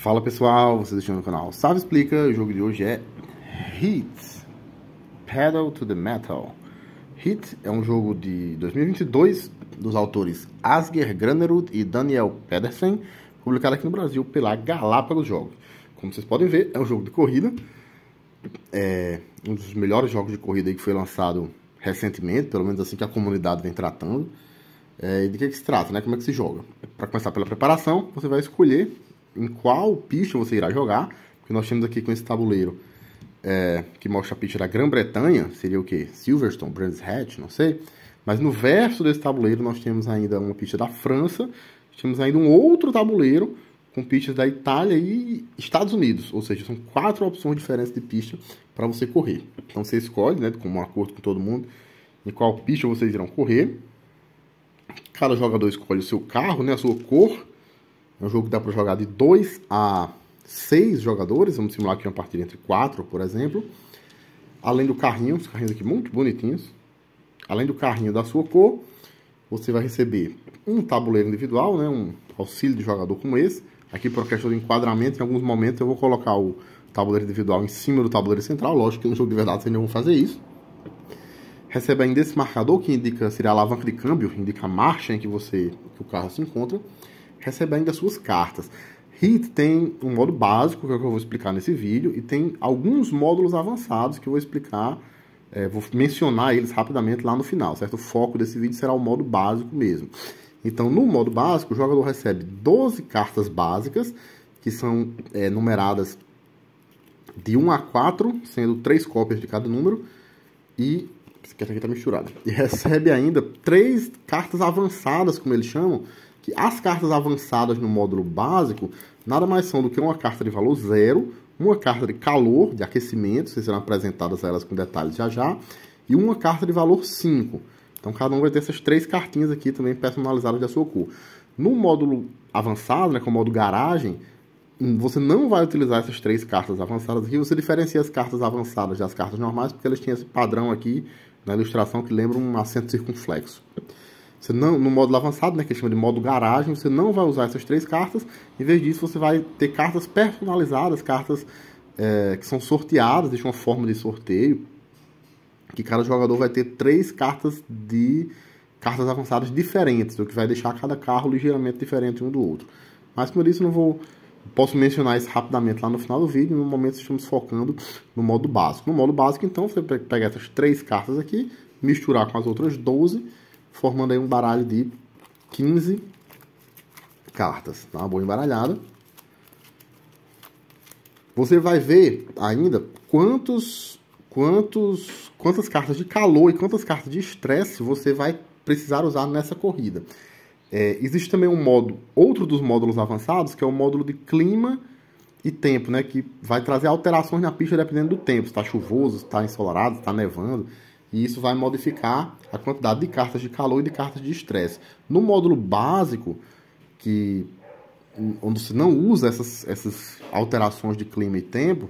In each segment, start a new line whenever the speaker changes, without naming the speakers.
Fala pessoal, vocês estão no canal Sávio Explica. O jogo de hoje é Heat, Pedal to the Metal. Heat é um jogo de 2022 dos autores Asger Granerud e Daniel Pedersen, publicado aqui no Brasil pela Galápagos Jogos. Como vocês podem ver, é um jogo de corrida, é um dos melhores jogos de corrida que foi lançado recentemente, pelo menos assim que a comunidade vem tratando. E de que se trata, né? Como é que se joga? Para começar pela preparação, você vai escolher em qual pista você irá jogar, porque nós temos aqui com esse tabuleiro que mostra a pista da Grã-Bretanha, seria o que? Silverstone, Brands Hatch, não sei. Mas no verso desse tabuleiro nós temos ainda uma pista da França, temos ainda um outro tabuleiro com pistas da Itália e Estados Unidos, ou seja, são 4 opções diferentes de pista para você correr. Então você escolhe, né, com um acordo com todo mundo, em qual pista vocês irão correr. Cada jogador escolhe o seu carro, né, a sua cor. É um jogo que dá para jogar de 2 a 6 jogadores. Vamos simular aqui uma partida entre 4, por exemplo. Além do carrinho, os carrinhos aqui muito bonitinhos. Além do carrinho da sua cor, você vai receber um tabuleiro individual, né, um auxílio de jogador como esse. Aqui, por questão de enquadramento, em alguns momentos eu vou colocar o tabuleiro individual em cima do tabuleiro central. Lógico que no jogo de verdade vocês não vão fazer isso. Recebe ainda esse marcador que indica, seria a alavanca de câmbio, indica a marcha em que o carro se encontra. Recebe ainda as suas cartas. Heat tem um modo básico, que é o que eu vou explicar nesse vídeo, e tem alguns módulos avançados que eu vou explicar, vou mencionar eles rapidamente lá no final, certo? O foco desse vídeo será o modo básico mesmo. Então, no modo básico, o jogador recebe 12 cartas básicas, que são numeradas de 1 a 4, sendo 3 cópias de cada número, e essa aqui tá misturada. E recebe ainda 3 cartas avançadas, como eles chamam, que as cartas avançadas no módulo básico nada mais são do que uma carta de valor 0, uma carta de calor, de aquecimento, vocês serão apresentadas a elas com detalhes já já, e uma carta de valor 5. Então cada um vai ter essas 3 cartinhas aqui também personalizadas da sua cor. No módulo avançado, né, que é o modo garagem, você não vai utilizar essas 3 cartas avançadas aqui, você diferencia as cartas avançadas das cartas normais, porque elas têm esse padrão aqui na ilustração que lembra um acento circunflexo. Você não, no módulo avançado, né, que chama de modo garagem, você não vai usar essas 3 cartas. Em vez disso, você vai ter cartas personalizadas, cartas que são sorteadas, existe uma forma de sorteio, que cada jogador vai ter 3 cartas avançadas diferentes, o que vai deixar cada carro ligeiramente diferente um do outro. Mas, como eu disse, posso mencionar isso rapidamente lá no final do vídeo. No momento estamos focando no modo básico. No modo básico, então, você pega essas 3 cartas aqui, misturar com as outras 12, formando aí um baralho de 15 cartas. Tá? Uma boa embaralhada. Você vai ver ainda quantas cartas de calor e quantas cartas de estresse você vai precisar usar nessa corrida. Existe também outro dos módulos avançados, que é o módulo de clima e tempo, né, que vai trazer alterações na pista dependendo do tempo. Se está chuvoso, se está ensolarado, se está nevando. E isso vai modificar a quantidade de cartas de calor e de cartas de estresse. No módulo básico, onde você não usa essas alterações de clima e tempo,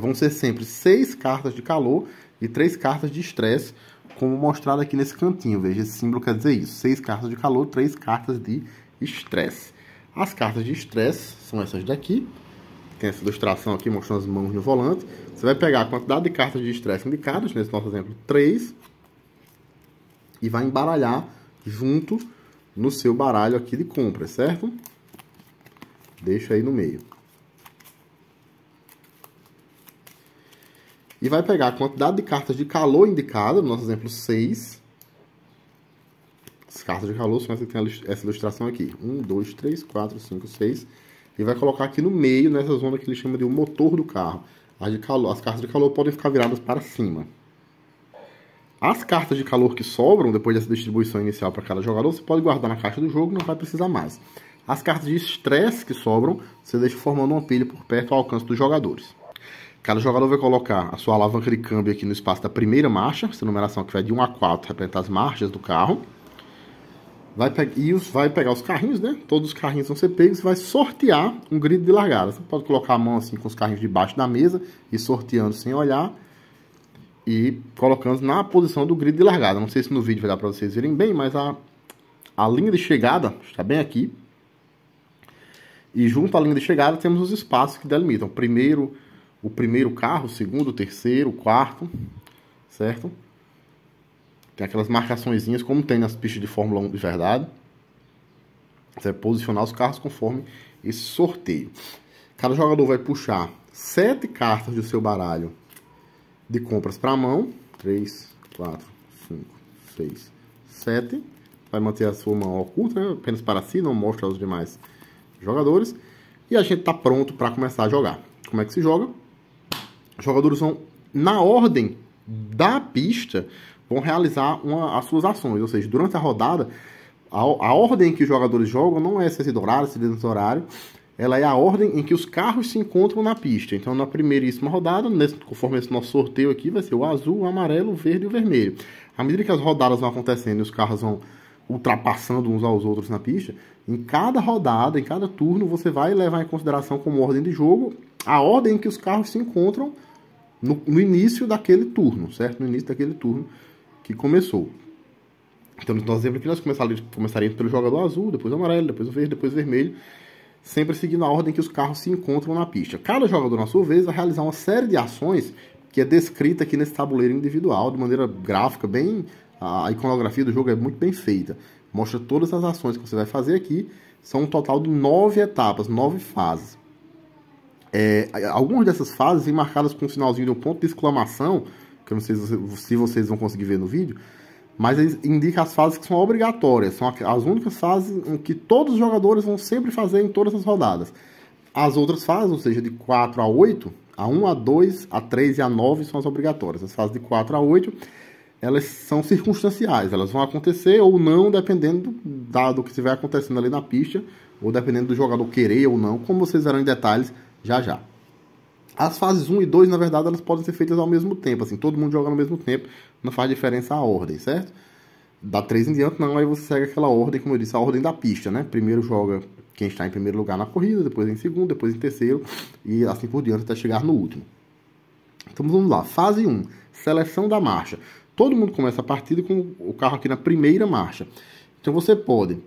vão ser sempre 6 cartas de calor e 3 cartas de estresse, como mostrado aqui nesse cantinho. Veja, esse símbolo quer dizer isso. 6 cartas de calor, 3 cartas de estresse. As cartas de estresse são essas daqui. Tem essa ilustração aqui mostrando as mãos no volante. Você vai pegar a quantidade de cartas de estresse indicadas, nesse nosso exemplo 3, e vai embaralhar junto no seu baralho aqui de compra, certo? Deixa aí no meio. E vai pegar a quantidade de cartas de calor indicada, no nosso exemplo 6. As cartas de calor são essas que tem essa ilustração aqui. 1, 2, 3, 4, 5, 6. E vai colocar aqui no meio, nessa zona que ele chama de o motor do carro. As cartas de calor podem ficar viradas para cima. As cartas de calor que sobram, depois dessa distribuição inicial para cada jogador, você pode guardar na caixa do jogo, não vai precisar mais. As cartas de estresse que sobram, você deixa formando uma pilha por perto ao alcance dos jogadores. Cada jogador vai colocar a sua alavanca de câmbio aqui no espaço da primeira marcha, essa numeração que vai de 1 a 4, representa as marchas do carro. Vai pegar os carrinhos, né? Todos os carrinhos vão ser pegos e vai sortear um grid de largada. Você pode colocar a mão assim com os carrinhos debaixo da mesa e sorteando sem olhar e colocando na posição do grid de largada. Não sei se no vídeo vai dar para vocês verem bem, mas a linha de chegada está bem aqui. E junto à linha de chegada temos os espaços que delimitam. O primeiro carro, o segundo, o terceiro, o quarto, certo? Tem aquelas marcaçõezinhas, como tem nas pistas de Fórmula 1 de verdade. Você vai posicionar os carros conforme esse sorteio. Cada jogador vai puxar 7 cartas do seu baralho de compras para a mão. 3, 4, 5, 6, 7. Vai manter a sua mão oculta, né? Apenas para si, não mostra aos demais jogadores. E a gente está pronto para começar a jogar. Como é que se joga? Os jogadores vão, na ordem da pista, vão realizar as suas ações. Ou seja, durante a rodada, a ordem em que os jogadores jogam não é se horário, se dentro do horário. Ela é a ordem em que os carros se encontram na pista. Então, na primeiríssima rodada, conforme esse nosso sorteio aqui, vai ser o azul, o amarelo, o verde e o vermelho. À medida que as rodadas vão acontecendo e os carros vão ultrapassando uns aos outros na pista, em cada rodada, em cada turno, você vai levar em consideração como ordem de jogo a ordem em que os carros se encontram no início daquele turno, certo? No início daquele turno que começou. Então, no nosso exemplo aqui, nós começaríamos pelo jogador azul, depois o amarelo, depois o verde, depois o vermelho, sempre seguindo a ordem que os carros se encontram na pista. Cada jogador, na sua vez, vai realizar uma série de ações que é descrita aqui nesse tabuleiro individual, de maneira gráfica, bem... A iconografia do jogo é muito bem feita. Mostra todas as ações que você vai fazer aqui. São um total de 9 etapas, 9 fases. Algumas dessas fases vêm marcadas com um sinalzinho de um ponto de exclamação, que eu não sei se vocês vão conseguir ver no vídeo, mas indica as fases que são obrigatórias. São as únicas fases em que todos os jogadores vão sempre fazer em todas as rodadas. As outras fases, ou seja, de 4 a 8, a 1, a 2, a 3 e a 9 são as obrigatórias. As fases de 4 a 8... elas são circunstanciais, elas vão acontecer ou não, dependendo do que estiver acontecendo ali na pista, ou dependendo do jogador querer ou não, como vocês verão em detalhes já já. As fases 1 e 2, na verdade, elas podem ser feitas ao mesmo tempo, assim, todo mundo joga ao mesmo tempo, não faz diferença a ordem, certo? Da 3 em diante, não, aí você segue aquela ordem, como eu disse, a ordem da pista, né? Primeiro joga quem está em primeiro lugar na corrida, depois em segundo, depois em terceiro, e assim por diante até chegar no último. Então vamos lá, fase 1, seleção da marcha. Todo mundo começa a partida com o carro aqui na primeira marcha. Então você pode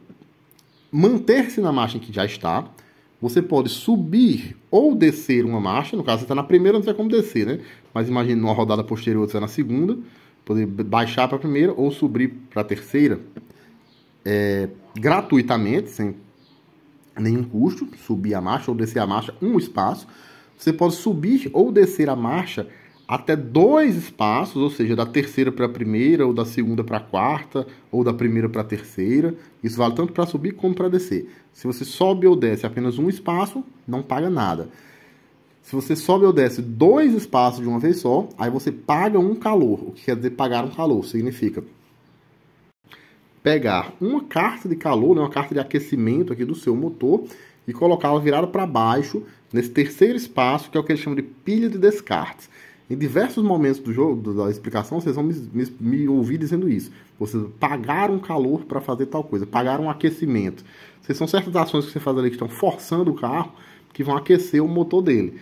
manter-se na marcha em que já está. Você pode subir ou descer uma marcha. No caso, você está na primeira, não tem como descer, né? Mas imagine numa rodada posterior, você está na segunda. Poder baixar para a primeira ou subir para a terceira gratuitamente, sem nenhum custo. Subir a marcha ou descer a marcha, um espaço. Você pode subir ou descer a marcha até 2 espaços, ou seja, da terceira para a primeira, ou da segunda para a quarta, ou da primeira para a terceira. Isso vale tanto para subir como para descer. Se você sobe ou desce apenas um espaço, não paga nada. Se você sobe ou desce 2 espaços de uma vez só, aí você paga um calor. O que quer dizer pagar um calor? Significa pegar uma carta de calor, né, uma carta de aquecimento aqui do seu motor, e colocá-la virada para baixo, nesse terceiro espaço, que é o que eles chamam de pilha de descartes. Em diversos momentos do jogo, da explicação, vocês vão me ouvir dizendo isso. Vocês pagaram calor para fazer tal coisa, pagaram um aquecimento. São certas ações que você faz ali que estão forçando o carro, que vão aquecer o motor dele.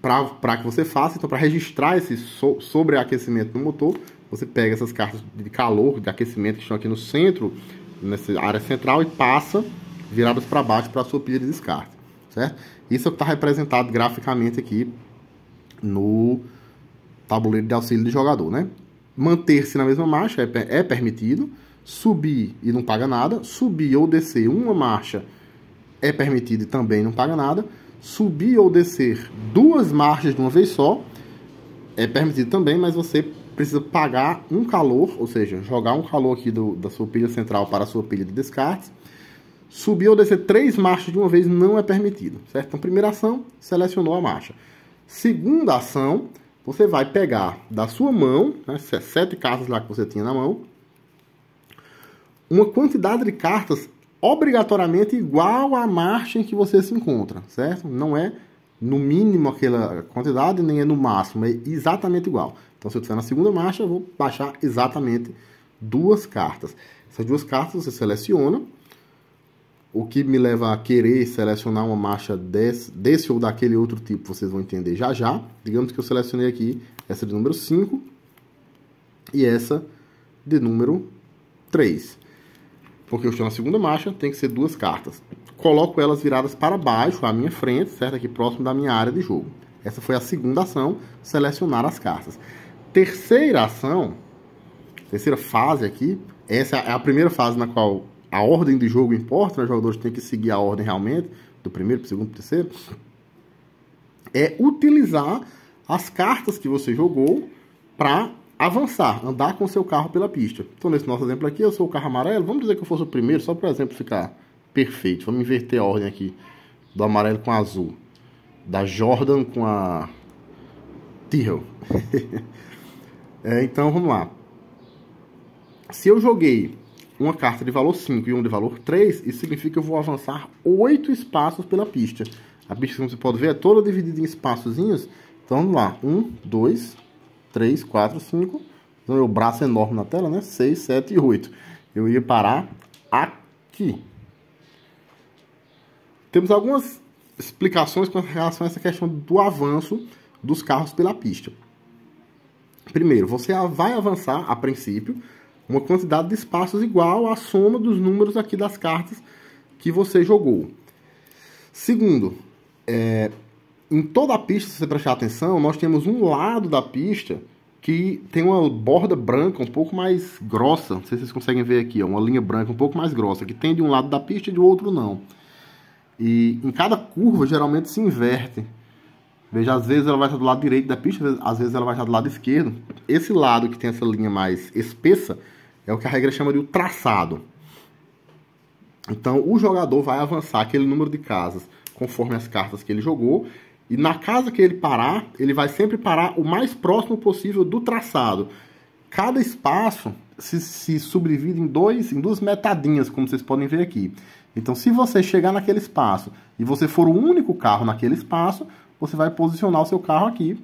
Para que você faça, então, para registrar esse sobreaquecimento no motor, você pega essas cartas de calor, de aquecimento que estão aqui no centro, nessa área central, e passa viradas para baixo para a sua pilha de descarte. Certo? Isso é o que está representado graficamente aqui no tabuleiro de auxílio de jogador, né? Manter-se na mesma marcha é permitido. Subir e não paga nada. Subir ou descer uma marcha é permitido e também não paga nada. Subir ou descer 2 marchas de uma vez só é permitido também, mas você precisa pagar um calor, ou seja, jogar um calor aqui da sua pilha central para a sua pilha de descartes. Subir ou descer 3 marchas de uma vez não é permitido, certo? Então, primeira ação, selecionou a marcha. Segunda ação, você vai pegar da sua mão, né, 7 cartas lá que você tinha na mão, uma quantidade de cartas obrigatoriamente igual à marcha em que você se encontra, certo? Não é no mínimo aquela quantidade, nem é no máximo, é exatamente igual. Então, se eu estiver na segunda marcha, eu vou baixar exatamente 2 cartas. Essas 2 cartas você seleciona. O que me leva a querer selecionar uma marcha desse ou daquele outro tipo, vocês vão entender já já. Digamos que eu selecionei aqui essa de número 5 e essa de número 3. porque eu estou na segunda marcha, tem que ser 2 cartas. Coloco elas viradas para baixo, à minha frente, certo? Aqui próximo da minha área de jogo. Essa foi a segunda ação, selecionar as cartas. Terceira ação, terceira fase aqui, essa é a primeira fase na qual a ordem de jogo importa, né? Os jogadores têm que seguir a ordem realmente, do primeiro para o segundo para o terceiro. É utilizar as cartas que você jogou para avançar, andar com o seu carro pela pista. Então, nesse nosso exemplo aqui, eu sou o carro amarelo. Vamos dizer que eu fosse o primeiro, só para o exemplo ficar perfeito. Vamos inverter a ordem aqui, do amarelo com azul. Da Jordan com a Tyrrell. Então, vamos lá. Se eu joguei uma carta de valor 5 e uma de valor 3, isso significa que eu vou avançar 8 espaços pela pista. A pista, como você pode ver, é toda dividida em espaçozinhos. Então, vamos lá. 1, 2, 3, 4, 5. Então, meu braço é enorme na tela, né? 6, 7 e 8. Eu ia parar aqui. Temos algumas explicações com relação a essa questão do avanço dos carros pela pista. Primeiro, você vai avançar, a princípio, uma quantidade de espaços igual à soma dos números aqui das cartas que você jogou. Segundo, em toda a pista, se você prestar atenção, nós temos um lado da pista que tem uma borda branca um pouco mais grossa. Não sei se vocês conseguem ver aqui, ó, uma linha branca um pouco mais grossa, que tem de um lado da pista e do outro não. E em cada curva, geralmente se inverte. Veja, às vezes ela vai estar do lado direito da pista, às vezes ela vai estar do lado esquerdo. Esse lado que tem essa linha mais espessa é o que a regra chama de o traçado. Então, o jogador vai avançar aquele número de casas conforme as cartas que ele jogou. E na casa que ele parar, ele vai sempre parar o mais próximo possível do traçado. Cada espaço se subdivide em duas metadinhas, como vocês podem ver aqui. Então, se você chegar naquele espaço e você for o único carro naquele espaço, você vai posicionar o seu carro aqui,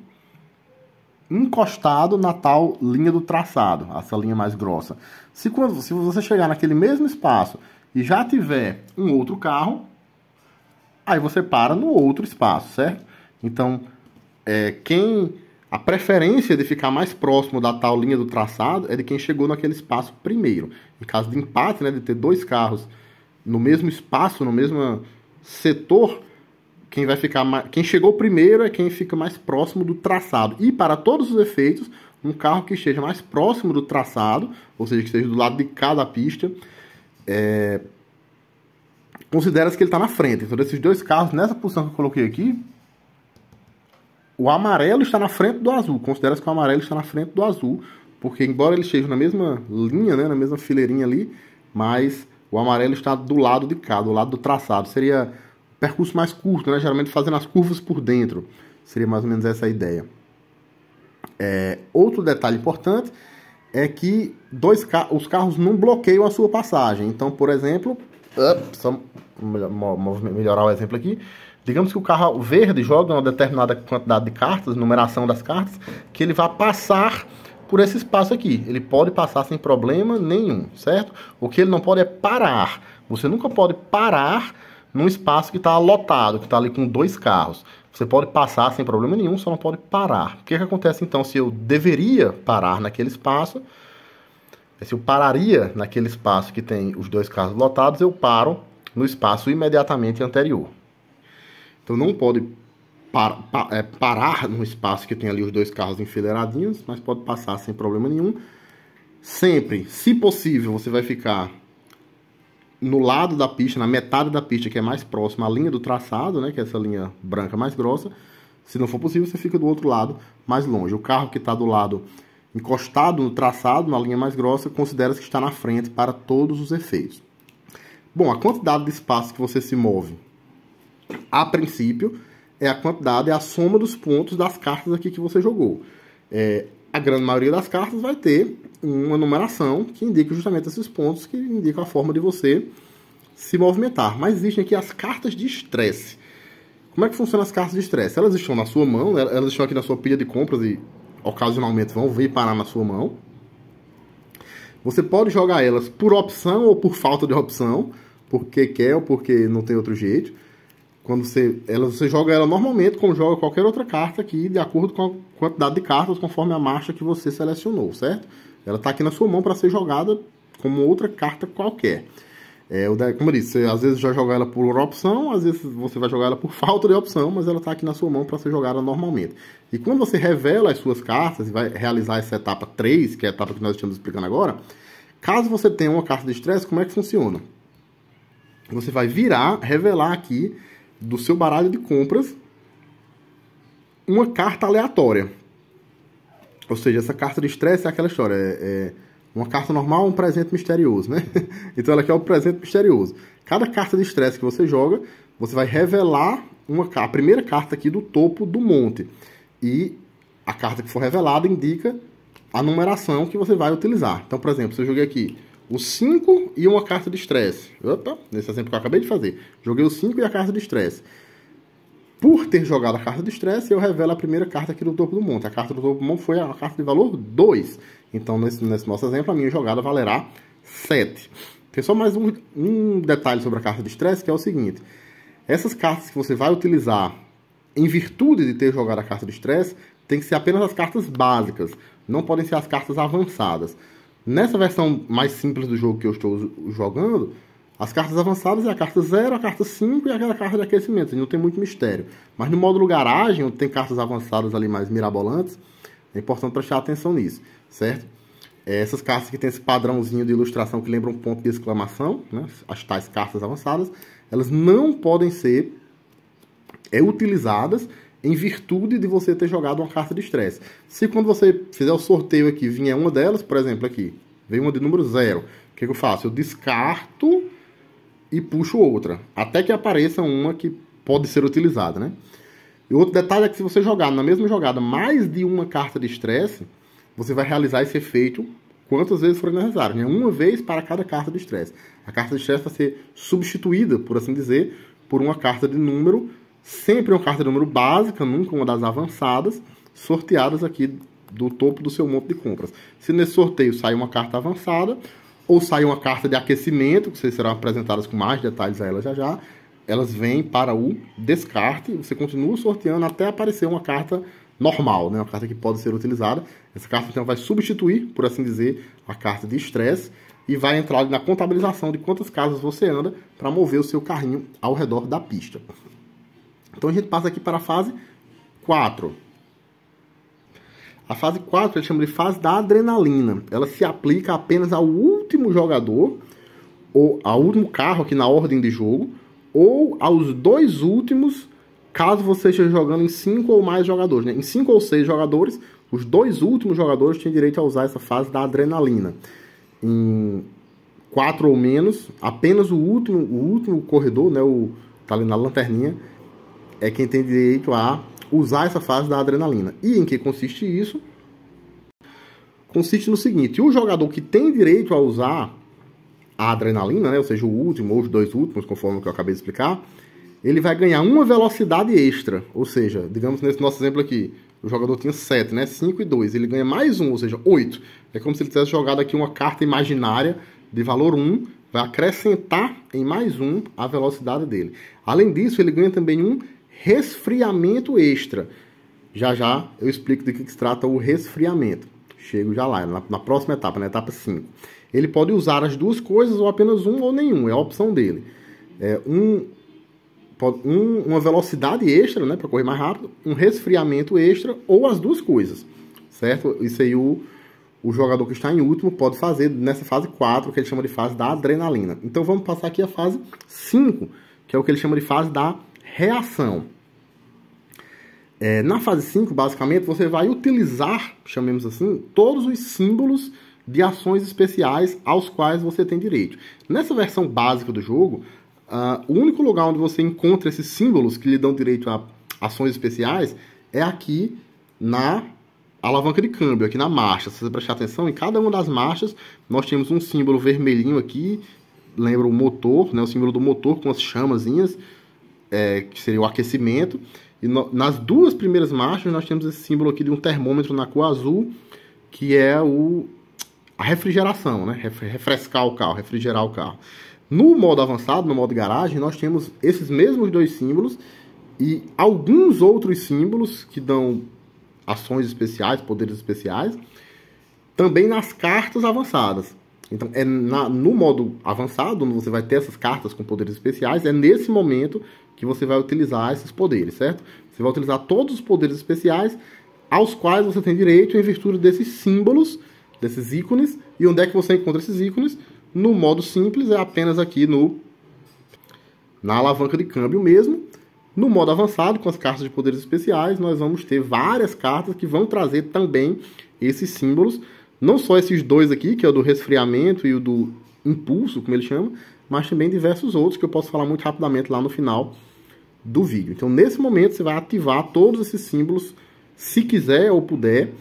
encostado na tal linha do traçado, essa linha mais grossa. Se você chegar naquele mesmo espaço e já tiver um outro carro, aí você para no outro espaço, certo? Então, a preferência de ficar mais próximo da tal linha do traçado é de quem chegou naquele espaço primeiro. Em caso de empate, né, de ter 2 carros no mesmo espaço, no mesmo setor, quem chegou primeiro é quem fica mais próximo do traçado. E para todos os efeitos, um carro que esteja mais próximo do traçado, ou seja, que esteja do lado de cada pista, considera-se que ele está na frente. Então, desses 2 carros, nessa posição que eu coloquei aqui, o amarelo está na frente do azul. Considera-se que o amarelo está na frente do azul, porque embora ele esteja na mesma linha, né, na mesma fileirinha ali, mas o amarelo está do lado de cá, do lado do traçado. Seria um percurso mais curto, né? Geralmente fazendo as curvas por dentro. Seria mais ou menos essa a ideia. Outro detalhe importante é que os carros não bloqueiam a sua passagem. Então, por exemplo, só melhorar o exemplo aqui. Digamos que o carro verde joga uma determinada quantidade de cartas, numeração das cartas, que ele vai passar por esse espaço aqui. Ele pode passar sem problema nenhum, certo? O que ele não pode é parar. Você nunca pode parar num espaço que está lotado, que está ali com 2 carros. Você pode passar sem problema nenhum, só não pode parar. O que acontece então se eu deveria parar naquele espaço? Se eu pararia naquele espaço que tem os 2 carros lotados, eu paro no espaço imediatamente anterior. Então não pode parar no espaço que tem ali os 2 carros enfileiradinhos, mas pode passar sem problema nenhum. Sempre, se possível, você vai ficar no lado da pista, na metade da pista que é mais próxima à linha do traçado, né, que é essa linha branca mais grossa. Se não for possível, você fica do outro lado, mais longe. O carro que está do lado encostado no traçado, na linha mais grossa, considera-se que está na frente para todos os efeitos. Bom, a quantidade de espaço que você se move, a princípio, é a soma dos pontos das cartas aqui que você jogou. A grande maioria das cartas vai ter uma numeração que indica justamente esses pontos, que indicam a forma de você se movimentar. Mas existem aqui as cartas de estresse. Como é que funcionam as cartas de estresse? Elas estão na sua mão, elas estão aqui na sua pilha de compras e ocasionalmente vão vir parar na sua mão. Você pode jogar elas por opção ou por falta de opção, porque quer ou porque não tem outro jeito. Quando você joga ela normalmente, como joga qualquer outra carta aqui, de acordo com a quantidade de cartas, conforme a marcha que você selecionou, certo? Ela está aqui na sua mão para ser jogada como outra carta qualquer. Como eu disse, você às vezes vai jogar ela por opção, às vezes você vai jogar ela por falta de opção, mas ela está aqui na sua mão para ser jogada normalmente. E quando você revela as suas cartas e vai realizar essa etapa 3, que é a etapa que nós estamos explicando agora, caso você tenha uma carta de estresse, como é que funciona? Você vai revelar aqui do seu baralho de compras uma carta aleatória. Ou seja, essa carta de estresse é aquela história, uma carta normal, um presente misterioso, né? Então ela quer o presente misterioso. Cada carta de estresse que você joga, você vai revelar a primeira carta aqui do topo do monte. E a carta que for revelada indica a numeração que você vai utilizar. Então, por exemplo, se eu joguei aqui o 5 e uma carta de estresse. Opa, nesse exemplo que eu acabei de fazer. Joguei o 5 e a carta de estresse. Por ter jogado a carta de estresse, eu revelo a primeira carta aqui do topo do monte. A carta do topo do monte foi a carta de valor 2. Então, nesse nosso exemplo, a minha jogada valerá 7. Tem só mais um detalhe sobre a carta de estresse, que é o seguinte. Essas cartas que você vai utilizar em virtude de ter jogado a carta de estresse, tem que ser apenas as cartas básicas. Não podem ser as cartas avançadas. Nessa versão mais simples do jogo que eu estou jogando, as cartas avançadas é a carta 0, a carta 5 e aquela carta de aquecimento. Não tem muito mistério. Mas no módulo garagem, onde tem cartas avançadas ali mais mirabolantes, é importante prestar atenção nisso, certo? Essas cartas que tem esse padrãozinho de ilustração que lembra um ponto de exclamação, né? As tais cartas avançadas, elas não podem ser utilizadas em virtude de você ter jogado uma carta de estresse. Se quando você fizer o sorteio aqui, vier uma delas, por exemplo, aqui, veio uma de número 0, o que eu faço? Eu descarto e puxo outra, até que apareça uma que pode ser utilizada, né? E outro detalhe é que se você jogar na mesma jogada mais de uma carta de estresse, você vai realizar esse efeito quantas vezes for necessário, né? Uma vez para cada carta de estresse. A carta de estresse vai ser substituída, por assim dizer, por uma carta de número, sempre uma carta de número básica, nunca uma das avançadas, sorteadas aqui do topo do seu monte de compras. Se nesse sorteio sair uma carta avançada, ou sai uma carta de aquecimento, que vocês serão apresentadas com mais detalhes a elas já, elas vêm para o descarte, você continua sorteando até aparecer uma carta normal, né? Uma carta que pode ser utilizada. Essa carta então vai substituir, por assim dizer, a carta de estresse e vai entrar na contabilização de quantas casas você anda para mover o seu carrinho ao redor da pista. Então a gente passa aqui para a fase 4. A fase 4 ele chama de fase da adrenalina. Ela se aplica apenas ao último jogador, ou ao último carro aqui na ordem de jogo, ou aos dois últimos, caso você esteja jogando em 5 ou mais jogadores, né? Em 5 ou 6 jogadores, os dois últimos jogadores têm direito a usar essa fase da adrenalina. Em 4 ou menos, apenas o último corredor, né? Tá ali na lanterninha, é quem tem direito a usar essa fase da adrenalina. E em que consiste isso? Consiste no seguinte: o jogador que tem direito a usar a adrenalina, né, ou seja, o último ou os dois últimos, conforme o que eu acabei de explicar, ele vai ganhar uma velocidade extra. Ou seja, digamos nesse nosso exemplo aqui, o jogador tinha 7, né, 5 e 2, ele ganha mais 1, ou seja, 8. É como se ele tivesse jogado aqui uma carta imaginária de valor 1, vai acrescentar em mais 1 a velocidade dele. Além disso, ele ganha também um resfriamento extra. Já já eu explico de que se trata o resfriamento. Chego já lá, na próxima etapa, na etapa 5. Ele pode usar as duas coisas, ou apenas um ou nenhum, é a opção dele. Uma velocidade extra, né, para correr mais rápido, um resfriamento extra, ou as duas coisas, certo? Isso aí o jogador que está em último pode fazer nessa fase 4, que ele chama de fase da adrenalina. Então vamos passar aqui a fase 5, que é o que ele chama de fase da reação. Na fase 5, basicamente, você vai utilizar, chamemos assim, todos os símbolos de ações especiais aos quais você tem direito. Nessa versão básica do jogo, o único lugar onde você encontra esses símbolos que lhe dão direito a ações especiais é aqui na alavanca de câmbio, aqui na marcha. Se você prestar atenção, em cada uma das marchas, nós temos um símbolo vermelhinho aqui, lembra o motor, né, o símbolo do motor com as chamazinhas, que seria o aquecimento. E nas duas primeiras marchas, nós temos esse símbolo aqui de um termômetro na cor azul, que é a refrigeração, né? Refrescar o carro, refrigerar o carro. No modo avançado, no modo garagem, nós temos esses mesmos dois símbolos e alguns outros símbolos que dão ações especiais, poderes especiais, também nas cartas avançadas. Então, no modo avançado, onde você vai ter essas cartas com poderes especiais, é nesse momento que você vai utilizar esses poderes, certo? Você vai utilizar todos os poderes especiais aos quais você tem direito em virtude desses símbolos, desses ícones. E onde é que você encontra esses ícones? No modo simples, é apenas aqui na alavanca de câmbio mesmo. No modo avançado, com as cartas de poderes especiais, nós vamos ter várias cartas que vão trazer também esses símbolos. Não só esses dois aqui, que é o do resfriamento e o do impulso, como ele chama, mas também diversos outros que eu posso falar muito rapidamente lá no final do vídeo. Então, nesse momento, você vai ativar todos esses símbolos, se quiser ou puder.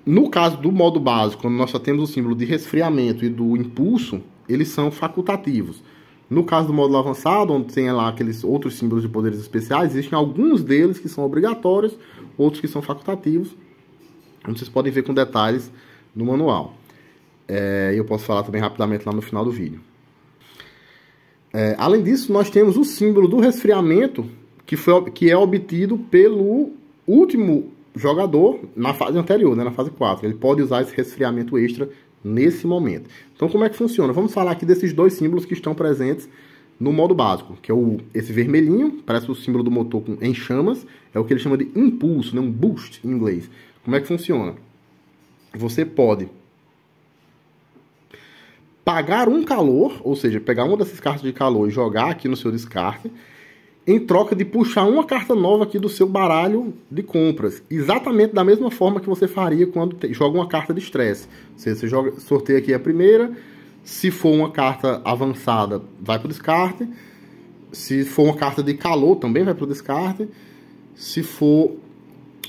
No caso do modo básico, quando nós só temos o símbolo de resfriamento e do impulso, eles são facultativos. No caso do módulo avançado, onde tem lá aqueles outros símbolos de poderes especiais, existem alguns deles que são obrigatórios, outros que são facultativos. Vocês podem ver com detalhes no manual. Eu posso falar também rapidamente lá no final do vídeo. Além disso, nós temos o símbolo do resfriamento, que é obtido pelo último jogador na fase anterior, né, na fase 4. Ele pode usar esse resfriamento extra nesse momento. Então, como é que funciona? Vamos falar aqui desses dois símbolos que estão presentes no modo básico, que é esse vermelhinho, parece o símbolo do motor em chamas, é o que ele chama de impulso, né, um boost em inglês. Como é que funciona? Você pode pagar um calor, ou seja, pegar uma dessas cartas de calor e jogar aqui no seu descarte, em troca de puxar uma carta nova aqui do seu baralho de compras. Exatamente da mesma forma que você faria quando joga uma carta de estresse. Você sorteia aqui a primeira, se for uma carta avançada, vai para o descarte. Se for uma carta de calor, também vai para o descarte. Se for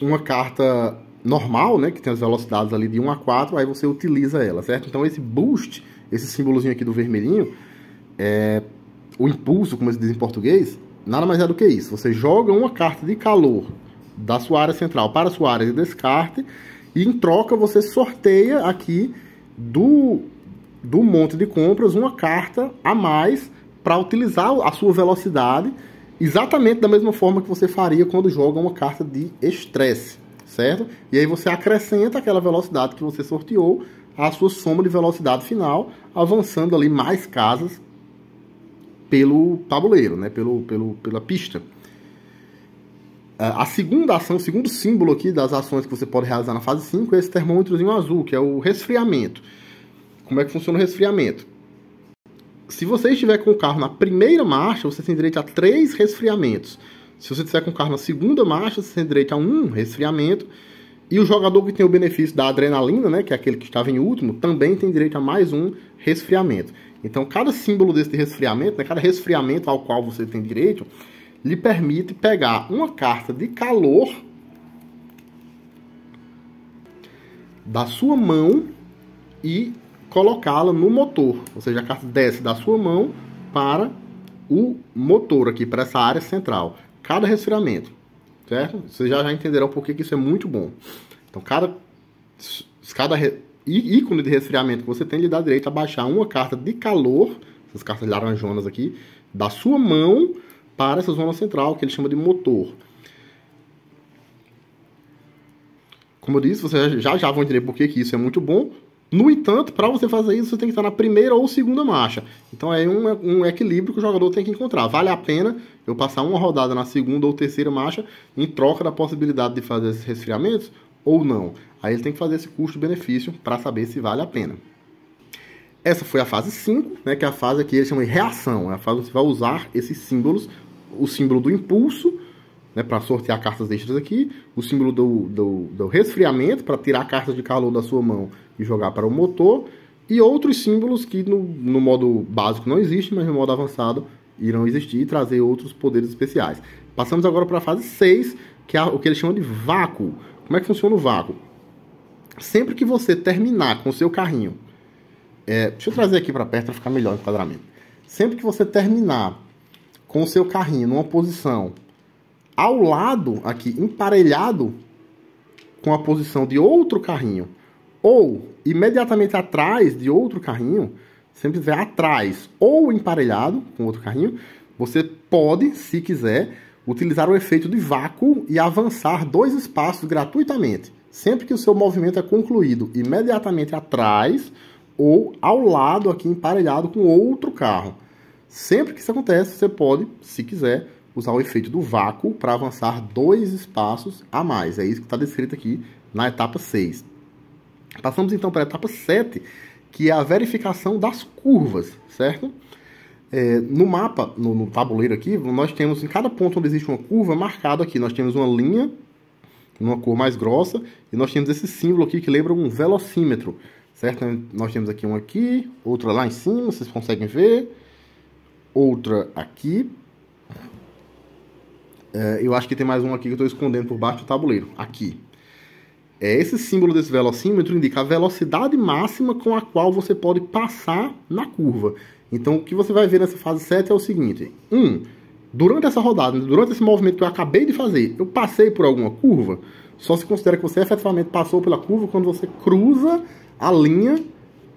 uma carta normal, né, que tem as velocidades ali de 1 a 4, aí você utiliza ela, certo? Então esse boost, esse símbolozinho aqui do vermelhinho, o impulso, como se diz em português, nada mais é do que isso. Você joga uma carta de calor da sua área central para a sua área de descarte e em troca você sorteia aqui do monte de compras uma carta a mais para utilizar a sua velocidade exatamente da mesma forma que você faria quando joga uma carta de estresse, certo? E aí você acrescenta aquela velocidade que você sorteou à sua soma de velocidade final, avançando ali mais casas pelo tabuleiro, né? Pela pista. A segunda ação, o segundo símbolo aqui das ações que você pode realizar na fase 5 é esse termômetrozinho azul, que é o resfriamento. Como é que funciona o resfriamento? Se você estiver com o carro na primeira marcha, você tem direito a 3 resfriamentos. Se você estiver com o carro na segunda marcha, você tem direito a 1 resfriamento. E o jogador que tem o benefício da adrenalina, né, que é aquele que estava em último, também tem direito a mais 1 resfriamento. Então, cada símbolo desse resfriamento, né, cada resfriamento ao qual você tem direito, lhe permite pegar uma carta de calor da sua mão e colocá-la no motor. Ou seja, a carta desce da sua mão para o motor aqui, para essa área central. Cada resfriamento, certo? Vocês já entenderão por que isso é muito bom. Então, cada ícone de resfriamento que você tem lhe dá direito a baixar uma carta de calor, essas cartas laranjonas aqui, da sua mão para essa zona central, que ele chama de motor. Como eu disse, vocês já vão entender por que isso é muito bom. No entanto, para você fazer isso, você tem que estar na primeira ou segunda marcha. Então é um equilíbrio que o jogador tem que encontrar. Vale a pena eu passar uma rodada na segunda ou terceira marcha em troca da possibilidade de fazer esses resfriamentos ou não? Aí ele tem que fazer esse custo-benefício para saber se vale a pena. Essa foi a fase 5, né, que é a fase que ele chama de reação. É a fase onde você vai usar esses símbolos. O símbolo do impulso, né, para sortear cartas extras aqui. O símbolo do resfriamento, para tirar cartas de calor da sua mão e jogar para o motor. E outros símbolos que no modo básico não existem, mas no modo avançado irão existir e trazer outros poderes especiais. Passamos agora para a fase 6, que é o que eles chamam de vácuo. Como é que funciona o vácuo? Sempre que você terminar com o seu carrinho... deixa eu trazer aqui para perto para ficar melhor o enquadramento. Sempre que você terminar com o seu carrinho numa posição ao lado, aqui, emparelhado com a posição de outro carrinho, ou imediatamente atrás de outro carrinho, sempre estiver atrás ou emparelhado com outro carrinho, você pode, se quiser, utilizar o efeito de vácuo e avançar 2 espaços gratuitamente. Sempre que o seu movimento é concluído imediatamente atrás ou ao lado aqui emparelhado com outro carro. Sempre que isso acontece, você pode, se quiser, usar o efeito do vácuo para avançar 2 espaços a mais. É isso que está descrito aqui na etapa 6. Passamos então para a etapa 7, que é a verificação das curvas, certo? No mapa, no tabuleiro aqui, nós temos em cada ponto onde existe uma curva marcado aqui. Nós temos uma linha, numa cor mais grossa, e nós temos esse símbolo aqui que lembra um velocímetro, certo? Nós temos aqui um aqui, outra lá em cima, vocês conseguem ver, outra aqui. Eu acho que tem mais um aqui que eu estou escondendo por baixo do tabuleiro, aqui. Esse símbolo desse velocímetro indica a velocidade máxima com a qual você pode passar na curva. Então, o que você vai ver nessa fase 7 é o seguinte. Durante essa rodada, durante esse movimento que eu acabei de fazer, eu passei por alguma curva? Só se considera que você efetivamente passou pela curva quando você cruza a linha,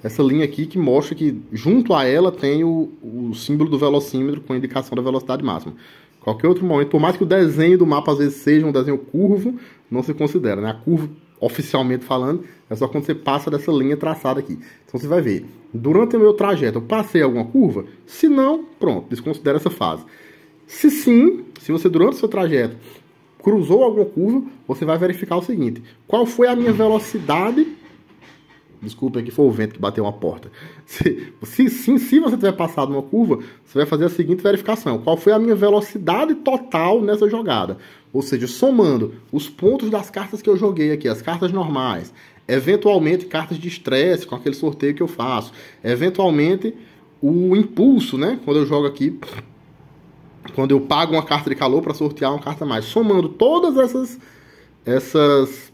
essa linha aqui que mostra que junto a ela tem o símbolo do velocímetro com a indicação da velocidade máxima. Qualquer outro momento, por mais que o desenho do mapa às vezes seja um desenho curvo, não se considera, né? A curva, oficialmente falando, é só quando você passa dessa linha traçada aqui. Então você vai ver, durante o meu trajeto eu passei alguma curva? Se não, pronto, desconsidera essa fase. Se sim, se você durante o seu trajeto cruzou alguma curva, você vai verificar o seguinte: qual foi a minha velocidade? Desculpa, aqui foi o vento que bateu uma porta. Se você tiver passado uma curva, você vai fazer a seguinte verificação: qual foi a minha velocidade total nessa jogada? Ou seja, somando os pontos das cartas que eu joguei aqui, as cartas normais, eventualmente cartas de estresse, com aquele sorteio que eu faço, eventualmente o impulso, né? Quando eu jogo aqui, quando eu pago uma carta de calor para sortear uma carta a mais. Somando todas essas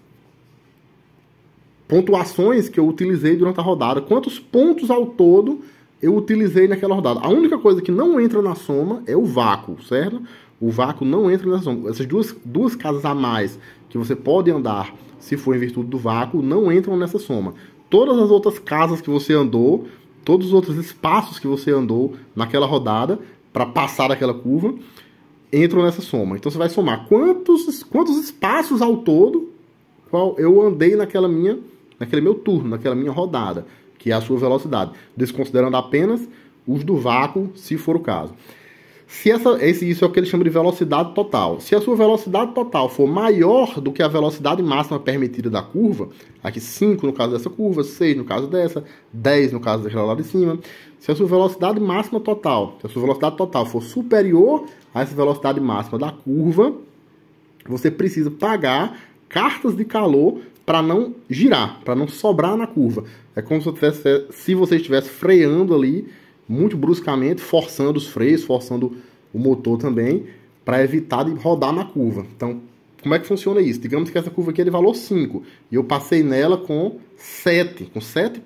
pontuações que eu utilizei durante a rodada, quantos pontos ao todo eu utilizei naquela rodada. A única coisa que não entra na soma é o vácuo, certo? O vácuo não entra na soma. Essas duas casas a mais que você pode andar, se for em virtude do vácuo, não entram nessa soma. Todas as outras casas que você andou, todos os outros espaços que você andou naquela rodada, para passar daquela curva, entram nessa soma. Então você vai somar quantos espaços ao todo qual eu andei naquele meu turno, naquela minha rodada, que é a sua velocidade, desconsiderando apenas os do vácuo, se for o caso. Isso é o que eles chamam de velocidade total. Se a sua velocidade total for maior do que a velocidade máxima permitida da curva, aqui 5 no caso dessa curva, 6 no caso dessa, 10 no caso daquela lá de cima, se a sua velocidade máxima total, se a sua velocidade total for superior a essa velocidade máxima da curva, você precisa pagar cartas de calor para não girar, para não sobrar na curva. É como se você estivesse freando ali muito bruscamente, forçando os freios, forçando o motor também, para evitar de rodar na curva. Então, como é que funciona isso? Digamos que essa curva aqui é de valor 5, e eu passei nela com 7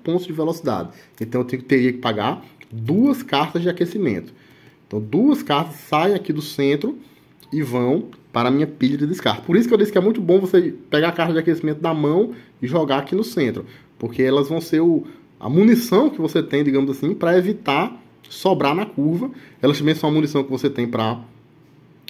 pontos de velocidade. Então, eu teria que pagar 2 cartas de aquecimento. Então, 2 cartas saem aqui do centro e vão para a minha pilha de descarte. Por isso que eu disse que é muito bom você pegar a carta de aquecimento da mão e jogar aqui no centro, porque elas vão ser a munição que você tem, digamos assim, para evitar sobrar na curva. Elas também são a munição que você tem para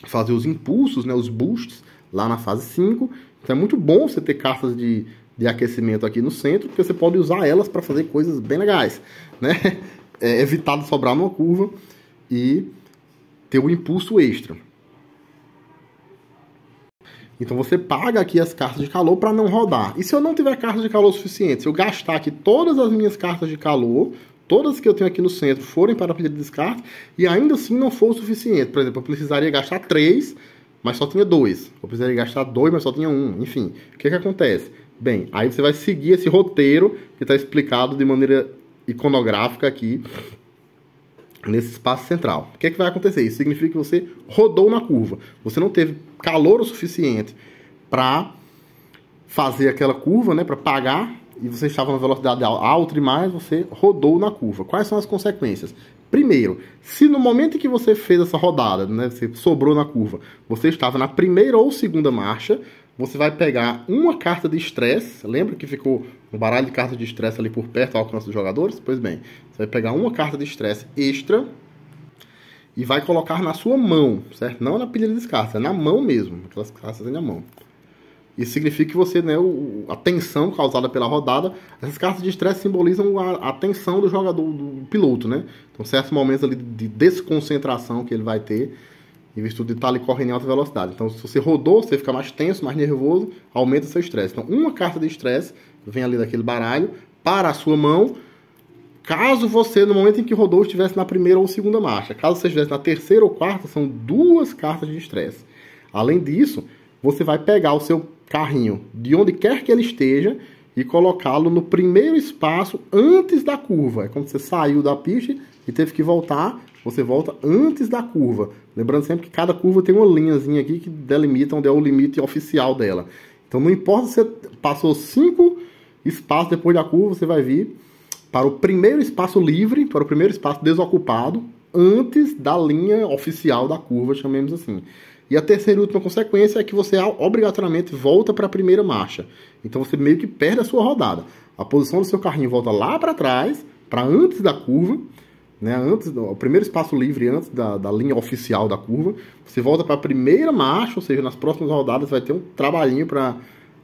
fazer os impulsos, né, os boosts, lá na fase 5. Então é muito bom você ter cartas de aquecimento aqui no centro, porque você pode usar elas para fazer coisas bem legais, né? Evitar de sobrar numa curva e ter o impulso extra. Então você paga aqui as cartas de calor para não rodar. E se eu não tiver cartas de calor suficiente, se eu gastar aqui todas as minhas cartas de calor, todas que eu tenho aqui no centro forem para a pilha de descarte, e ainda assim não for o suficiente. Por exemplo, eu precisaria gastar 3, mas só tinha 2. Eu precisaria gastar 2, mas só tinha 1. Enfim, o que acontece? Bem, aí você vai seguir esse roteiro que está explicado de maneira iconográfica aqui nesse espaço central. O que vai acontecer? Isso significa que você rodou na curva. Você não teve calor o suficiente para fazer aquela curva, né, para pagar, e você estava na velocidade alta demais, você rodou na curva. Quais são as consequências? Primeiro, se no momento em que você fez essa rodada, né, você sobrou na curva, você estava na primeira ou segunda marcha, você vai pegar uma carta de estresse. Lembra que ficou um baralho de cartas de estresse ali por perto ao alcance dos jogadores? Pois bem, você vai pegar uma carta de estresse extra e vai colocar na sua mão, certo? Não na pilha de descarte, é na mão mesmo. Aquelas cartas na mão. Isso significa que você, né, a tensão causada pela rodada, essas cartas de estresse simbolizam a tensão do jogador, do piloto, né? Então, certos momentos ali de desconcentração que ele vai ter, em virtude de estar ali correndo em alta velocidade. Então, se você rodou, você fica mais tenso, mais nervoso, aumenta seu estresse. Então, uma carta de estresse vem ali daquele baralho para a sua mão, caso você, no momento em que rodou, estivesse na primeira ou segunda marcha. Caso você estivesse na terceira ou quarta, são 2 cartas de estresse. Além disso, você vai pegar o seu carrinho de onde quer que ele esteja e colocá-lo no primeiro espaço antes da curva. É como se você saiu da pista e teve que voltar, você volta antes da curva. Lembrando sempre que cada curva tem uma linhazinha aqui que delimita onde é o limite oficial dela. Então não importa se você passou 5 espaços depois da curva, você vai vir para o primeiro espaço livre, para o primeiro espaço desocupado, antes da linha oficial da curva, chamemos assim. E a terceira e última consequência é que você obrigatoriamente volta para a primeira marcha. Então você meio que perde a sua rodada. A posição do seu carrinho volta lá para trás, para antes da curva, né? O primeiro espaço livre antes da linha oficial da curva. Você volta para a primeira marcha, ou seja, nas próximas rodadas vai ter um trabalhinho para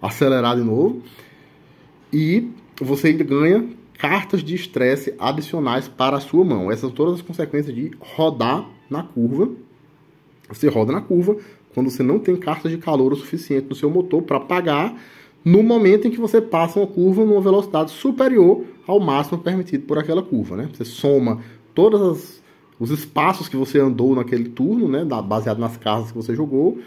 acelerar de novo. E você ainda ganha cartas de estresse adicionais para a sua mão. Essas são todas as consequências de rodar na curva. Você roda na curva quando você não tem cartas de calor o suficiente no seu motor para pagar no momento em que você passa uma curva numa velocidade superior ao máximo permitido por aquela curva, né? Você soma todos os espaços que você andou naquele turno, né? Baseado nas cartas que você jogou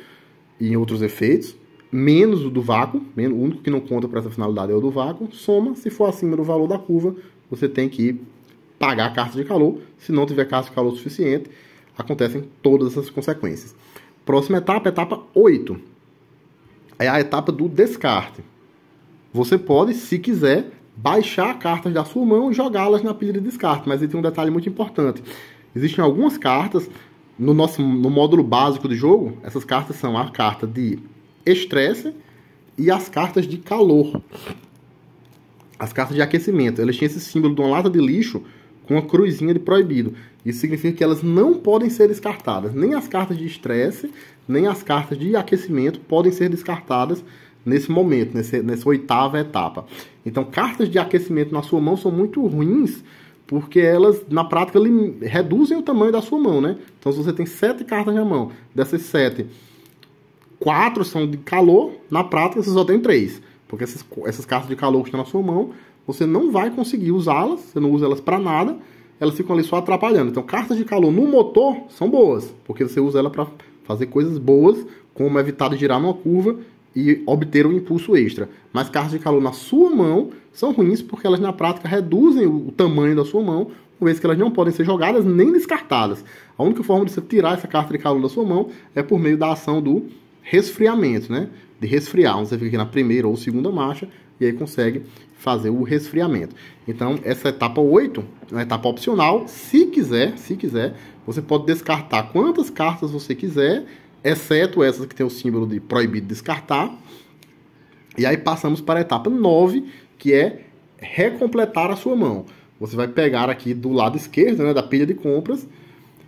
e em outros efeitos, menos o do vácuo, o único que não conta para essa finalidade é o do vácuo, soma, se for acima do valor da curva, você tem que pagar a carta de calor. Se não tiver carta de calor suficiente, acontecem todas essas consequências. Próxima etapa, etapa 8. É a etapa do descarte. Você pode, se quiser, baixar cartas da sua mão e jogá-las na pilha de descarte. Mas aí tem um detalhe muito importante. Existem algumas cartas, no módulo básico do jogo, essas cartas são a carta de estresse e as cartas de calor. As cartas de aquecimento. Elas têm esse símbolo de uma lata de lixo com uma cruzinha de proibido. Isso significa que elas não podem ser descartadas. Nem as cartas de estresse, nem as cartas de aquecimento podem ser descartadas nesse momento, nessa oitava etapa. Então, cartas de aquecimento na sua mão são muito ruins, porque elas, na prática, reduzem o tamanho da sua mão, né? Então, se você tem 7 cartas na mão, dessas 7, 4 são de calor, na prática você só tem 3. Porque essas cartas de calor que estão na sua mão, você não vai conseguir usá-las, você não usa elas para nada, elas ficam ali só atrapalhando. Então, cartas de calor no motor são boas, porque você usa ela para fazer coisas boas, como evitar de girar numa curva e obter um impulso extra. Mas cartas de calor na sua mão são ruins, porque elas na prática reduzem o tamanho da sua mão, uma vez que elas não podem ser jogadas nem descartadas. A única forma de você tirar essa carta de calor da sua mão é por meio da ação do resfriamento, né? De resfriar. Você fica aqui na primeira ou segunda marcha e aí consegue fazer o resfriamento. Então, essa etapa 8 é uma etapa opcional. Se quiser, você pode descartar quantas cartas você quiser, exceto essas que tem o símbolo de proibido descartar. E aí passamos para a etapa 9, que é recompletar a sua mão. Você vai pegar aqui do lado esquerdo, né, da pilha de compras.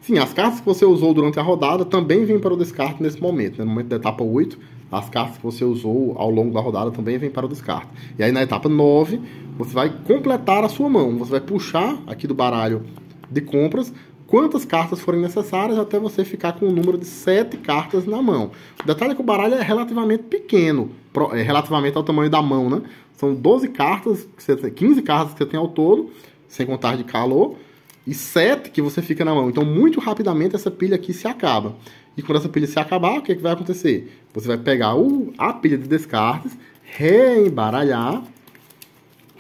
Sim, as cartas que você usou durante a rodada também vêm para o descarte nesse momento, né? No momento da etapa 8, as cartas que você usou ao longo da rodada também vêm para o descarte. E aí na etapa 9, você vai completar a sua mão. Você vai puxar aqui do baralho de compras quantas cartas forem necessárias até você ficar com um número de 7 cartas na mão. O detalhe é que o baralho é relativamente pequeno, relativamente ao tamanho da mão, né? São 12 cartas, 15 cartas que você tem ao todo, sem contar de calor, e 7 que você fica na mão. Então, muito rapidamente, essa pilha aqui se acaba. E quando essa pilha se acabar, o que vai acontecer? Você vai pegar a pilha de descartes, reembaralhar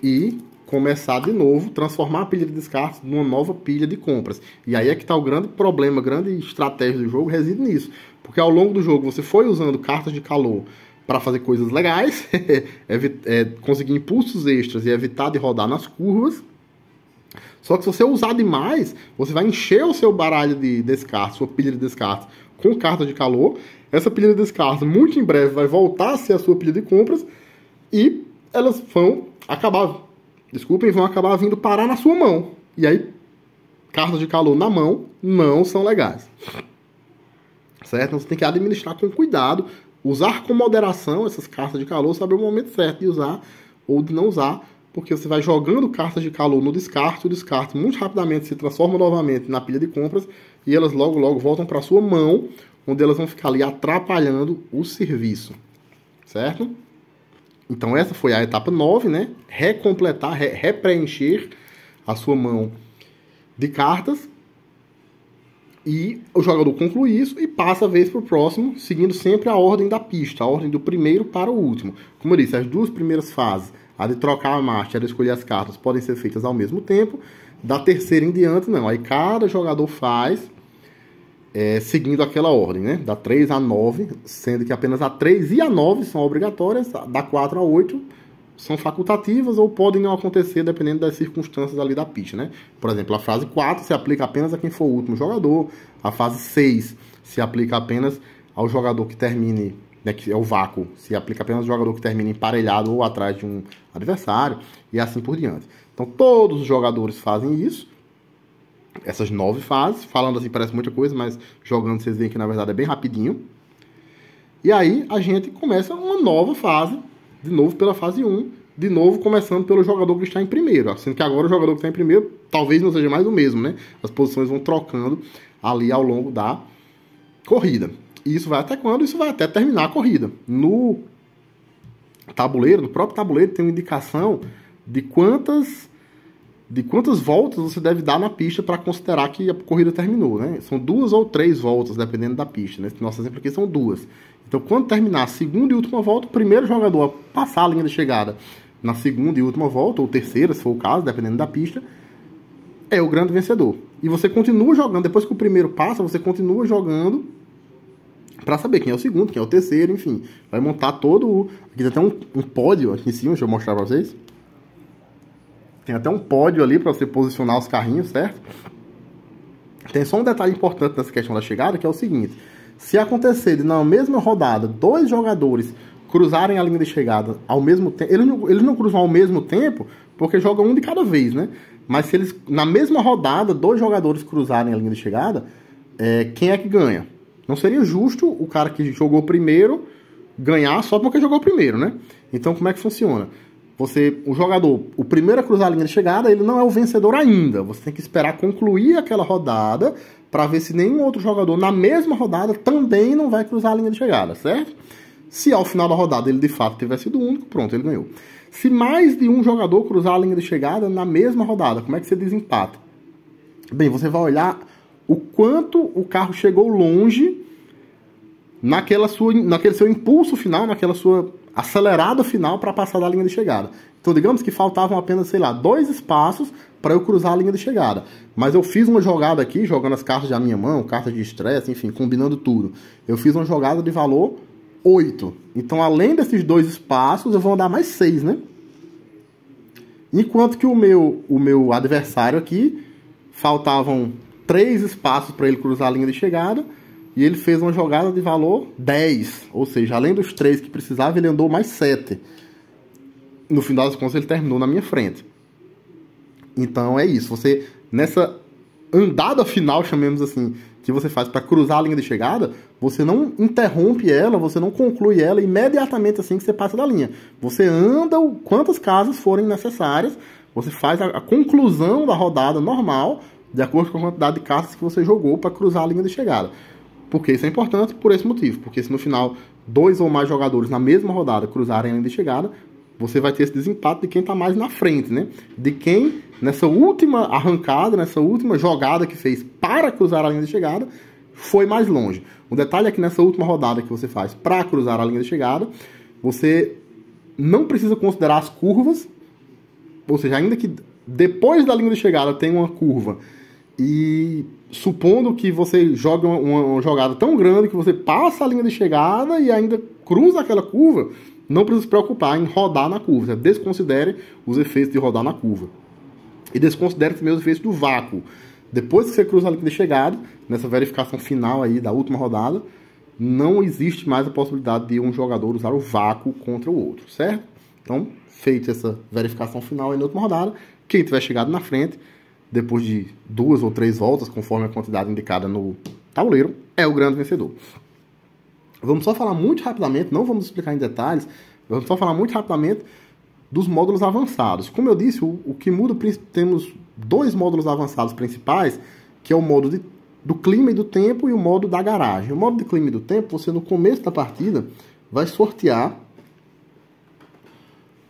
e começar de novo, transformar a pilha de descartes numa nova pilha de compras. E aí é que está o grande problema, a grande estratégia do jogo reside nisso. Porque ao longo do jogo você foi usando cartas de calor para fazer coisas legais, conseguir impulsos extras e evitar de rodar nas curvas. Só que se você usar demais, você vai encher o seu baralho de descarte, sua pilha de descarte, com cartas de calor. Essa pilha de descarte, muito em breve, vai voltar a ser a sua pilha de compras e elas vão acabar vindo parar na sua mão. E aí, cartas de calor na mão não são legais. Certo? Então você tem que administrar com cuidado usar com moderação essas cartas de calor, saber o momento certo de usar ou de não usar, porque você vai jogando cartas de calor no descarte, o descarte muito rapidamente se transforma novamente na pilha de compras e elas logo logo voltam para sua mão, onde elas vão ficar ali atrapalhando o serviço, certo? Então essa foi a etapa 9, né? Recompletar, repreencher a sua mão de cartas. E o jogador conclui isso e passa a vez para o próximo, seguindo sempre a ordem da pista, a ordem do primeiro para o último. Como eu disse, as duas primeiras fases, a de trocar a marcha e a de escolher as cartas, podem ser feitas ao mesmo tempo. Da terceira em diante, não. Aí cada jogador faz seguindo aquela ordem, né? Da 3 a 9, sendo que apenas a 3 e a 9 são obrigatórias, da 4 a 8 são facultativas ou podem não acontecer dependendo das circunstâncias ali da pista, né? Por exemplo, a fase 4 se aplica apenas a quem for o último jogador, a fase 6 se aplica apenas ao jogador que termine, né, que é o vácuo, se aplica apenas ao jogador que termine emparelhado ou atrás de um adversário, e assim por diante. Então todos os jogadores fazem isso, essas 9 fases, falando assim parece muita coisa, mas jogando vocês veem que na verdade é bem rapidinho. E aí a gente começa uma nova fase, de novo pela fase 1, de novo começando pelo jogador que está em primeiro. Sendo que agora o jogador que está em primeiro talvez não seja mais o mesmo, né? As posições vão trocando ali ao longo da corrida. E isso vai até quando? Isso vai até terminar a corrida. No tabuleiro, no próprio tabuleiro, tem uma indicação de quantas voltas você deve dar na pista para considerar que a corrida terminou, né? São 2 ou 3 voltas, dependendo da pista. Nesse nosso exemplo aqui são 2. Então, quando terminar a segunda e última volta, o primeiro jogador a passar a linha de chegada na segunda e última volta, ou terceira, se for o caso, dependendo da pista, é o grande vencedor. E você continua jogando, depois que o primeiro passa, você continua jogando para saber quem é o segundo, quem é o terceiro, enfim. Vai montar todo o... Aqui tem até um pódio aqui em cima, deixa eu mostrar para vocês. Tem até um pódio ali para você posicionar os carrinhos, certo? Tem só um detalhe importante nessa questão da chegada, que é o seguinte: se acontecer de na mesma rodada 2 jogadores cruzarem a linha de chegada ao mesmo tempo, eles não cruzam ao mesmo tempo porque jogam um de cada vez, né? Mas se eles, na mesma rodada, 2 jogadores cruzarem a linha de chegada, quem é que ganha? Não seria justo o cara que jogou primeiro ganhar só porque jogou primeiro, né? Então como é que funciona? O jogador, o primeiro a cruzar a linha de chegada, ele não é o vencedor ainda. Você tem que esperar concluir aquela rodada para ver se nenhum outro jogador na mesma rodada também não vai cruzar a linha de chegada, certo? Se ao final da rodada ele de fato tiver sido o único, pronto, ele ganhou. Se mais de um jogador cruzar a linha de chegada na mesma rodada, como é que você desempata? Bem, você vai olhar o quanto o carro chegou longe naquele seu impulso final, naquela sua acelerada final para passar da linha de chegada. Então, digamos que faltavam apenas, sei lá, 2 espaços para eu cruzar a linha de chegada. Mas eu fiz uma jogada aqui, jogando as cartas da minha mão, cartas de estresse, enfim, combinando tudo. Eu fiz uma jogada de valor 8. Então, além desses 2 espaços, eu vou andar mais 6, né? Enquanto que o meu adversário aqui, faltavam 3 espaços para ele cruzar a linha de chegada, e ele fez uma jogada de valor 10. Ou seja, além dos 3 que precisava, ele andou mais 7. No final das contas, ele terminou na minha frente. Então é isso. Você, nessa andada final, chamemos assim, que você faz para cruzar a linha de chegada, você não interrompe ela, você não conclui ela imediatamente assim que você passa da linha. Você anda quantas casas forem necessárias, você faz a conclusão da rodada normal, de acordo com a quantidade de cartas que você jogou para cruzar a linha de chegada. Por que isso é importante? Por esse motivo. Porque se no final 2 ou mais jogadores na mesma rodada cruzarem a linha de chegada, você vai ter esse desempate de quem está mais na frente, né? De quem, nessa última arrancada, nessa última jogada que fez para cruzar a linha de chegada, foi mais longe. O detalhe é que nessa última rodada que você faz para cruzar a linha de chegada, você não precisa considerar as curvas, ou seja, ainda que depois da linha de chegada tem uma curva, e supondo que você joga uma jogada tão grande que você passa a linha de chegada e ainda cruza aquela curva, não precisa se preocupar em rodar na curva. Você desconsidere os efeitos de rodar na curva. E desconsidere também os efeitos do vácuo. Depois que você cruza a linha de chegada, nessa verificação final aí da última rodada, não existe mais a possibilidade de um jogador usar o vácuo contra o outro, certo? Então, feita essa verificação final aí na última rodada, quem tiver chegado na frente, depois de 2 ou 3 voltas, conforme a quantidade indicada no tabuleiro, é o grande vencedor. Vamos só falar muito rapidamente, não vamos explicar em detalhes, vamos só falar muito rapidamente dos módulos avançados. Como eu disse, o que muda, temos 2 módulos avançados principais, que é o modo do clima e do tempo e o modo da garagem. O modo de clima e do tempo, você no começo da partida vai sortear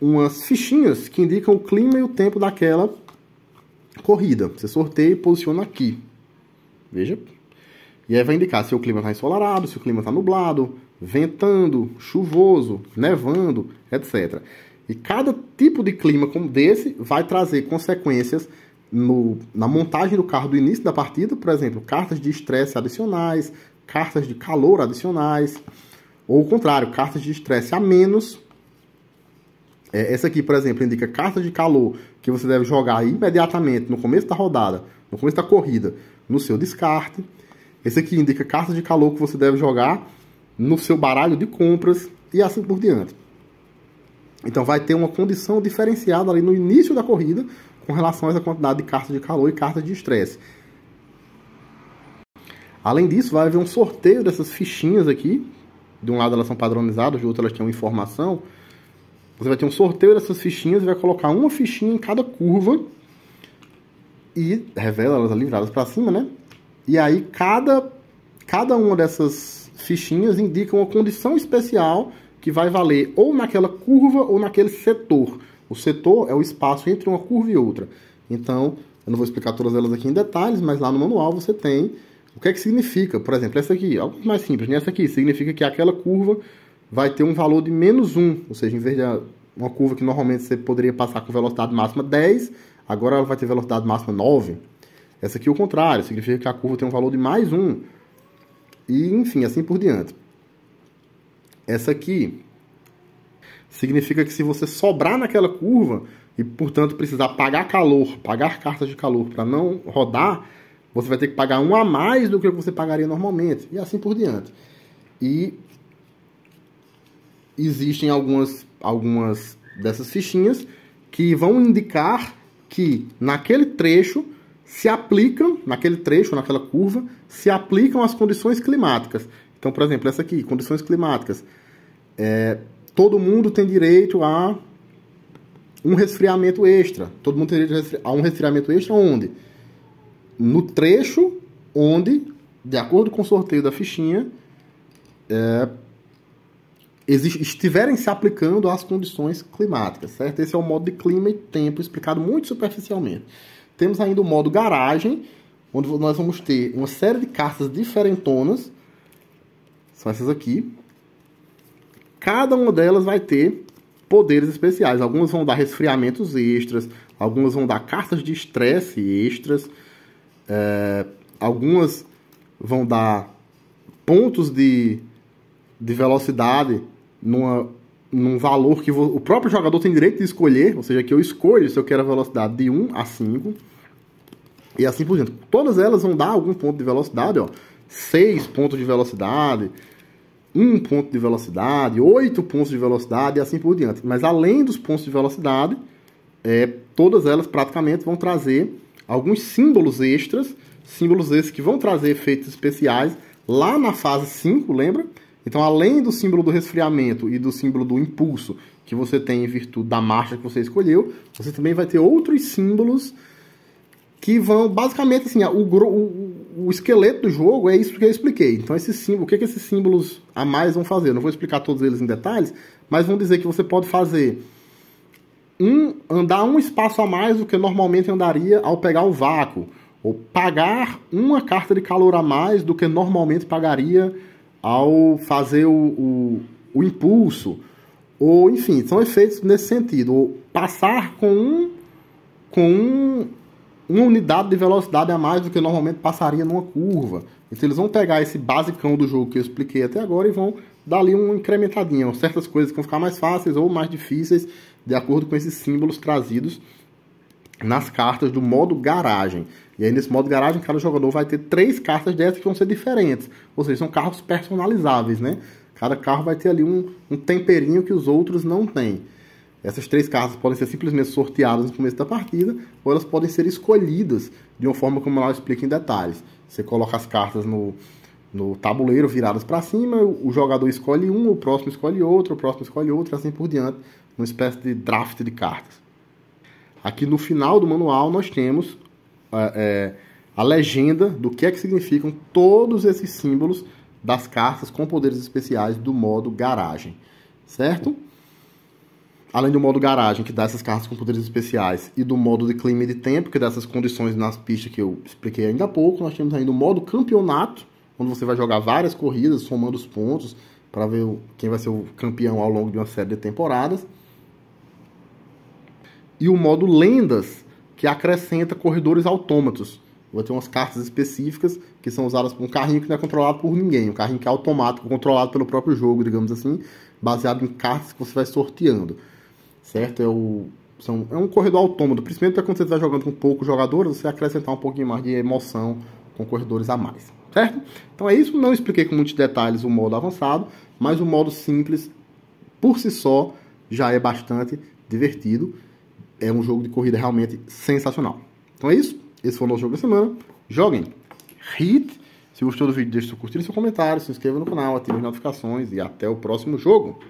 umas fichinhas que indicam o clima e o tempo daquela corrida. Você sorteia e posiciona aqui. Veja. E aí vai indicar se o clima está ensolarado, se o clima está nublado, ventando, chuvoso, nevando, etc. E cada tipo de clima como desse vai trazer consequências na montagem do carro do início da partida. Por exemplo, cartas de estresse adicionais, cartas de calor adicionais, ou o contrário, cartas de estresse a menos. Essa aqui, por exemplo, indica cartas de calor que você deve jogar imediatamente no começo da rodada, no começo da corrida, no seu descarte. Esse aqui indica cartas de calor que você deve jogar no seu baralho de compras e assim por diante. Então vai ter uma condição diferenciada ali no início da corrida com relação a essa quantidade de cartas de calor e cartas de estresse. Além disso, vai haver um sorteio dessas fichinhas aqui. De um lado elas são padronizadas, do outro elas têm uma informação. Você vai ter um sorteio dessas fichinhas e vai colocar uma fichinha em cada curva e revela elas ali viradas para cima, né? E aí cada uma dessas fichinhas indica uma condição especial que vai valer ou naquela curva ou naquele setor. O setor é o espaço entre uma curva e outra. Então, eu não vou explicar todas elas aqui em detalhes, mas lá no manual você tem o que é que significa. Por exemplo, essa aqui, algo mais simples, né? Essa aqui significa que aquela curva vai ter um valor de -1, ou seja, em vez de uma curva que normalmente você poderia passar com velocidade máxima 10, agora ela vai ter velocidade máxima 9. Essa aqui é o contrário, significa que a curva tem um valor de +1. E, enfim, assim por diante. Essa aqui significa que se você sobrar naquela curva e, portanto, precisar pagar cartas de calor para não rodar, você vai ter que pagar 1 a mais do que você pagaria normalmente. E assim por diante. E existem algumas dessas fichinhas que vão indicar que naquele trecho se aplicam, naquela curva, se aplicam as condições climáticas. Então, por exemplo, essa aqui, condições climáticas. Todo mundo tem direito a um resfriamento extra. Todo mundo tem direito a um resfriamento extra onde? No trecho onde, de acordo com o sorteio da fichinha, estiverem se aplicando às condições climáticas, certo? Esse é o modo de clima e tempo, explicado muito superficialmente. Temos ainda o modo garagem, onde nós vamos ter uma série de cartas diferentonas, são essas aqui. Cada uma delas vai ter poderes especiais. Algumas vão dar resfriamentos extras, algumas vão dar cartas de estresse extras, algumas vão dar pontos de velocidade num valor que o próprio jogador tem direito de escolher, ou seja, que eu escolho se eu quero a velocidade de 1 a 5, e assim por diante. Todas elas vão dar algum ponto de velocidade, ó, 6 pontos de velocidade, 1 ponto de velocidade, 8 pontos de velocidade, e assim por diante. Mas além dos pontos de velocidade, todas elas praticamente vão trazer alguns símbolos extras, símbolos esses que vão trazer efeitos especiais lá na fase 5, lembra? Então, além do símbolo do resfriamento e do símbolo do impulso que você tem em virtude da marcha que você escolheu, você também vai ter outros símbolos que vão, basicamente, assim, o esqueleto do jogo é isso que eu expliquei. Então, o que esses símbolos a mais vão fazer? Eu não vou explicar todos eles em detalhes, mas vão dizer que você pode fazer andar um espaço a mais do que normalmente andaria ao pegar o vácuo, ou pagar uma carta de calor a mais do que normalmente pagaria ao fazer o impulso, ou enfim, são efeitos nesse sentido, ou passar com uma unidade de velocidade a mais do que normalmente passaria numa curva. Então eles vão pegar esse basicão do jogo que eu expliquei até agora e vão dar ali uma incrementadinha, certas coisas que vão ficar mais fáceis ou mais difíceis, de acordo com esses símbolos trazidos nas cartas do modo garagem. E aí nesse modo garagem, cada jogador vai ter 3 cartas dessas que vão ser diferentes. Ou seja, são carros personalizáveis, né? Cada carro vai ter ali um temperinho que os outros não têm. Essas 3 cartas podem ser simplesmente sorteadas no começo da partida, ou elas podem ser escolhidas de uma forma como ela explica em detalhes. Você coloca as cartas no tabuleiro, viradas para cima, o jogador escolhe um, o próximo escolhe outro, o próximo escolhe outro, assim por diante, uma espécie de draft de cartas. Aqui no final do manual nós temos a legenda do que significam todos esses símbolos das cartas com poderes especiais do modo garagem, certo? Além do modo garagem, que dá essas cartas com poderes especiais, e do modo de clima e de tempo, que dá essas condições nas pistas que eu expliquei ainda há pouco, nós temos ainda o modo campeonato, onde você vai jogar várias corridas, somando os pontos, para ver quem vai ser o campeão ao longo de uma série de temporadas. E o modo lendas, que acrescenta corredores autômatos. Vai ter umas cartas específicas que são usadas por um carrinho que não é controlado por ninguém. Um carrinho que é automático, controlado pelo próprio jogo, digamos assim, baseado em cartas que você vai sorteando. Certo? É um corredor autômato, principalmente quando você está jogando com poucos jogadores, você acrescentar um pouquinho mais de emoção com corredores a mais. Certo? Então é isso. Não expliquei com muitos detalhes o modo avançado, mas o modo simples, por si só, já é bastante divertido. É um jogo de corrida realmente sensacional. Então é isso. Esse foi o nosso jogo da semana. Joguem Heat. Se gostou do vídeo, deixe seu curtir e seu comentário. Se inscreva no canal, ative as notificações e até o próximo jogo.